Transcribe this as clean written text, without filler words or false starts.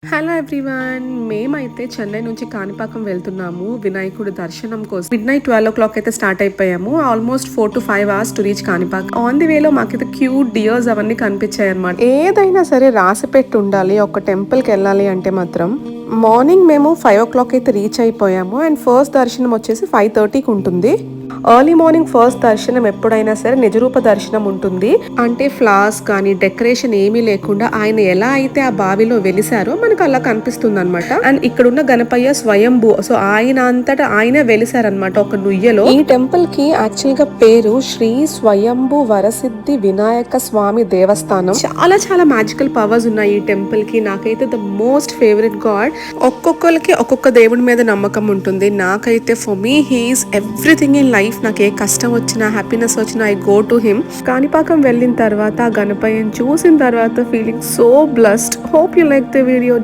Hello everyone, మేమైతే చెన్నై నుంచి కాణిపాకం వెళ్తున్నాము వినాయకుడి దర్శనం కోసం. మిడ్ నైట్ 12 o'clock అయితే స్టార్ట్ అయిపోయాము. Almost 4 to 5 hours to reach Kanipakam. On the వేలో మాకైతే క్యూట్ డియర్స్ అవన్నీ కనిపించాయి అనమాట. ఏదైనా సరే రాసి పెట్టి ఉండాలి ఒక టెంపుల్ కి వెళ్ళాలి అంటే మాత్రం. మార్నింగ్ మేము 5 o'clock అయితే రీచ్ అయిపోయాము అండ్ ఫస్ట్ దర్శనం వచ్చేసి 5:30కి ఉంటుంది. ఎర్లీ మార్నింగ్ ఫస్ట్ దర్శనం ఎప్పుడైనా సరే నిజరూప దర్శనం ఉంటుంది. అంటే ఫ్లవర్స్ కానీ డెకరేషన్ ఏమీ లేకుండా ఆయన ఎలా అయితే ఆ బావిలో వెలిసారో మనకు అలా కనిపిస్తుంది అనమాట. అండ్ ఇక్కడున్న గణపయ్య స్వయంభూ, సో ఆయన అంతటా ఆయనే వెలిసారనమాట ఒక నుయ్యలో. ఈ టెంపుల్ కి యాక్చువల్ గా పేరు శ్రీ స్వయంభూ వరసిద్ధి వినాయక స్వామి దేవస్థానం. చాలా చాలా మ్యాజికల్ పవర్స్ ఉన్నాయి ఈ టెంపుల్ కి. నాకైతే ద మోస్ట్ ఫేవరెట్ గాడ్. ఒక్కొక్కరికి ఒక్కొక్క దేవుడి మీద నమ్మకం ఉంటుంది. నాకైతే for me he is everything in life. నాకు ఏ కష్టం వచ్చినా హ్యాపీనెస్ వచ్చినా I go to him. Kanipakam వెళ్ళిన తర్వాత గణపయ్యని చూసిన తర్వాత feeling so blessed. Hope you like the video.